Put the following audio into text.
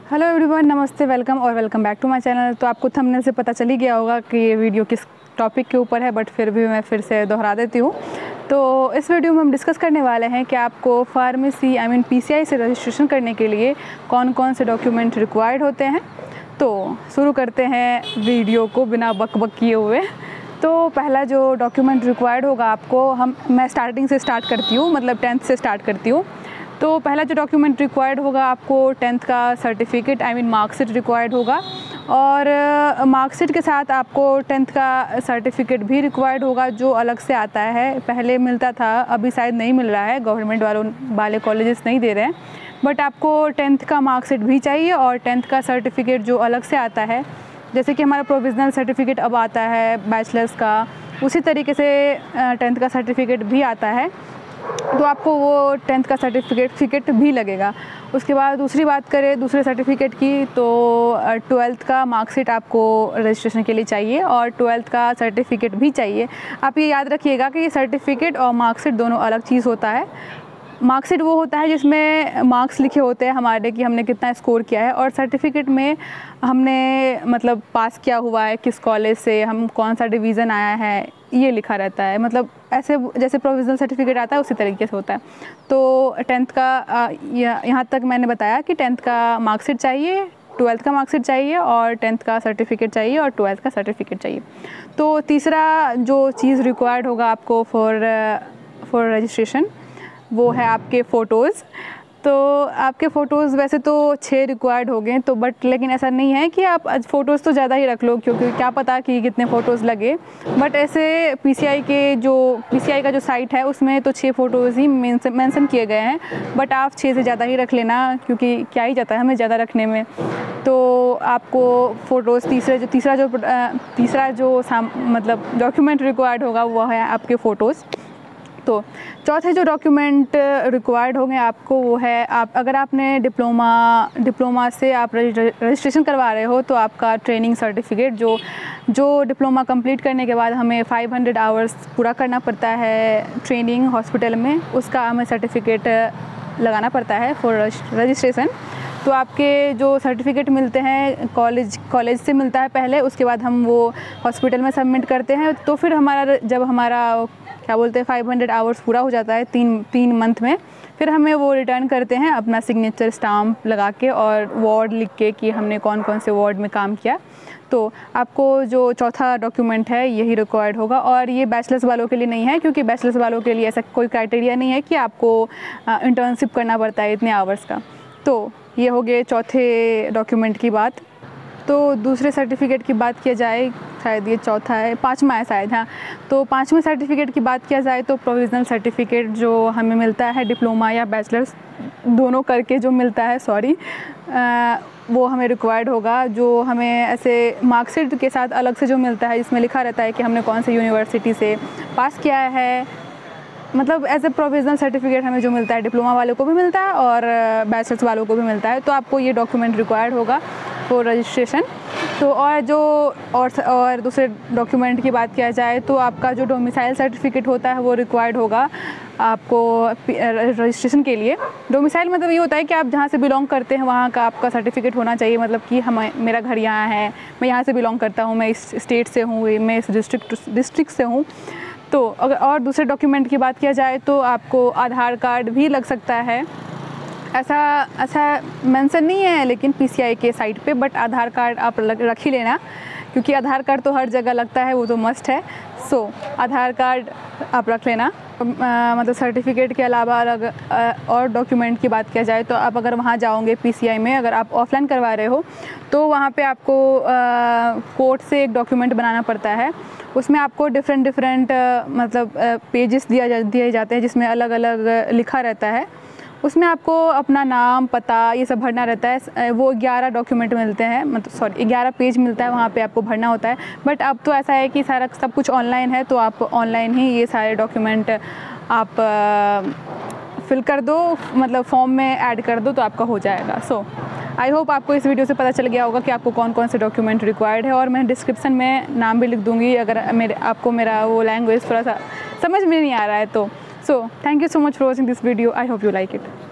Hello everyone, नमस्ते, welcome और welcome back to my channel. तो आपको थंबनेल से पता चल ही गया होगा कि ये वीडियो किस टॉपिक के ऊपर है, बट फिर भी मैं फिर से दोहरा देती हूँ। तो इस वीडियो में हम डिस्कस करने वाले हैं कि आपको फार्मेसी पीसीआई से रजिस्ट्रेशन करने के लिए कौन कौन से डॉक्यूमेंट रिक्वायर्ड होते हैं। तो शुरू करते हैं वीडियो को बिना बक बक किए हुए। तो पहला जो डॉक्यूमेंट रिक्वायर्ड होगा आपको, मैं स्टार्टिंग से स्टार्ट करती हूँ, मतलब 10th से स्टार्ट करती हूँ। तो पहला जो डॉक्यूमेंट रिक्वायर्ड होगा आपको 10th का सर्टिफिकेट मार्कशीट रिक्वायर्ड होगा, और मार्कशीट के साथ आपको 10th का सर्टिफिकेट भी रिक्वायर्ड होगा जो अलग से आता है। पहले मिलता था, अभी शायद नहीं मिल रहा है, गवर्नमेंट वाले कॉलेजेस नहीं दे रहे हैं। बट आपको 10th का मार्कशीट भी चाहिए और 10th का सर्टिफिकेट जो अलग से आता है, जैसे कि हमारा प्रोविज़नल सर्टिफिकेट अब आता है बैचलर्स का, उसी तरीके से 10th का सर्टिफिकेट भी आता है। तो आपको वो 10th का सर्टिफिकेट भी लगेगा। उसके बाद दूसरी बात करें दूसरे सर्टिफिकेट की, तो 12th का मार्कशीट आपको रजिस्ट्रेशन के लिए चाहिए और 12th का सर्टिफिकेट भी चाहिए। आप ये याद रखिएगा कि ये सर्टिफिकेट और मार्कशीट दोनों अलग चीज़ होता है। मार्कशीट वो होता है जिसमें मार्क्स लिखे होते हैं हमारे कि हमने कितना स्कोर किया है, और सर्टिफिकेट में हमने मतलब पास किया हुआ है किस कॉलेज से, हम कौन सा डिवीज़न आया है, ये लिखा रहता है। मतलब ऐसे जैसे प्रोविज़नल सर्टिफिकेट आता है उसी तरीके से होता है। तो 10th का यहाँ तक मैंने बताया कि 10th का मार्कशीट चाहिए, 12th का मार्कशीट चाहिए और 10th का सर्टिफिकेट चाहिए और 12th का सर्टिफिकेट चाहिए। तो तीसरा जो चीज़ रिक्वायर्ड होगा आपको फॉर रजिस्ट्रेशन, वो है आपके फ़ोटोज़। तो आपके फ़ोटोज़ वैसे तो 6 रिक्वायर्ड हो गए, तो बट लेकिन ऐसा नहीं है कि आप फ़ोटोज़ तो ज़्यादा ही रख लो, क्योंकि क्या पता कि कितने फ़ोटोज़ लगे। बट ऐसे पीसीआई का जो साइट है उसमें तो 6 फ़ोटोज़ ही मेंशन किए गए हैं, बट आप 6 से ज़्यादा ही रख लेना, क्योंकि क्या ही जाता है हमें ज़्यादा रखने में। तो आपको फ़ोटोज़ तीसरा जो मतलब डॉक्यूमेंट रिक्वायर्ड होगा वो है आपके फ़ोटोज़। तो चौथे जो डॉक्यूमेंट रिक्वायर्ड होंगे आपको, वो है अगर आपने डिप्लोमा से आप रजिस्ट्रेशन करवा रहे हो, तो आपका ट्रेनिंग सर्टिफिकेट जो डिप्लोमा कंप्लीट करने के बाद हमें 500 आवर्स पूरा करना पड़ता है ट्रेनिंग हॉस्पिटल में, उसका हमें सर्टिफिकेट लगाना पड़ता है फॉर रजिस्ट्रेशन। तो आपके जो सर्टिफिकेट मिलते हैं कॉलेज से मिलता है पहले, उसके बाद हम वो हॉस्पिटल में सबमिट करते हैं। तो फिर जब हमारा क्या बोलते हैं 500 आवर्स पूरा हो जाता है 3 मंथ में, फिर हमें वो रिटर्न करते हैं अपना सिग्नेचर स्टाम्प लगा के और वार्ड लिख के कि हमने कौन कौन से वार्ड में काम किया। तो आपको जो चौथा डॉक्यूमेंट है यही रिक्वायर्ड होगा, और ये बैचलर्स वालों के लिए नहीं है, क्योंकि बैचलर्स वालों के लिए ऐसा कोई क्राइटेरिया नहीं है कि आपको इंटर्नशिप करना पड़ता है इतने आवर्स का। तो ये हो गए चौथे डॉक्यूमेंट की बात। तो दूसरे सर्टिफिकेट की बात किया जाए, शायद ये चौथा है, 5वां है शायद, हाँ। तो 5वें सर्टिफिकेट की बात किया जाए तो प्रोविज़नल सर्टिफिकेट जो हमें मिलता है डिप्लोमा या बैचलर्स दोनों करके जो मिलता है, वो हमें रिक्वायर्ड होगा। जो हमें ऐसे मार्कशीट के साथ अलग से जो मिलता है, जिसमें लिखा रहता है कि हमने कौन से यूनिवर्सिटी से पास किया है, मतलब एज ए प्रोविज़नल सर्टिफिकेट हमें जो मिलता है डिप्लोमा वालों को भी मिलता है और बैचलर्स वालों को भी मिलता है। तो आपको ये डॉक्यूमेंट रिक्वायर्ड होगा फॉर रजिस्ट्रेशन। तो और दूसरे डॉक्यूमेंट की बात किया जाए तो आपका जो डोमिसाइल सर्टिफिकेट होता है वो रिक्वायर्ड होगा आपको रजिस्ट्रेशन के लिए। डोमिसाइल मतलब ये होता है कि आप जहाँ से बिलोंग करते हैं वहाँ का आपका सर्टिफिकेट होना चाहिए, मतलब कि मेरा घर यहाँ है, मैं यहाँ से बिलोंग करता हूँ, मैं इस स्टेट से हूँ, मैं इस डिस्ट्रिक्ट से हूँ। तो अगर और दूसरे डॉक्यूमेंट की बात किया जाए तो आपको आधार कार्ड भी लग सकता है। ऐसा मेंशन नहीं है लेकिन पीसीआई के साइट पे, बट आधार कार्ड आप रख ही लेना, क्योंकि आधार कार्ड तो हर जगह लगता है, वो तो मस्ट है। सो आधार कार्ड आप रख लेना। मतलब सर्टिफिकेट के अलावा अलग और डॉक्यूमेंट की बात किया जाए तो आप अगर वहाँ जाओगे पीसीआई में, अगर आप ऑफलाइन करवा रहे हो तो वहाँ पे आपको कोर्ट से एक डॉक्यूमेंट बनाना पड़ता है। उसमें आपको डिफरेंट मतलब पेजेस दिए जाते हैं, जिसमें अलग अलग लिखा रहता है। उसमें आपको अपना नाम, पता, ये सब भरना रहता है। वो 11 डॉक्यूमेंट मिलते हैं, मतलब 11 पेज मिलता है, वहाँ पे आपको भरना होता है। बट अब तो ऐसा है कि सब कुछ ऑनलाइन है, तो आप ऑनलाइन ही ये सारे डॉक्यूमेंट आप फिल कर दो, मतलब फॉर्म में ऐड कर दो तो आपका हो जाएगा। सो आई होप आपको इस वीडियो से पता चल गया होगा कि आपको कौन कौन से डॉक्यूमेंट रिक्वायर्ड है, और मैं डिस्क्रिप्शन में नाम भी लिख दूँगी अगर आपको मेरा वो लैंग्वेज थोड़ा सा समझ में नहीं आ रहा है तो। So thank you so much for watching this video. I hope you like it.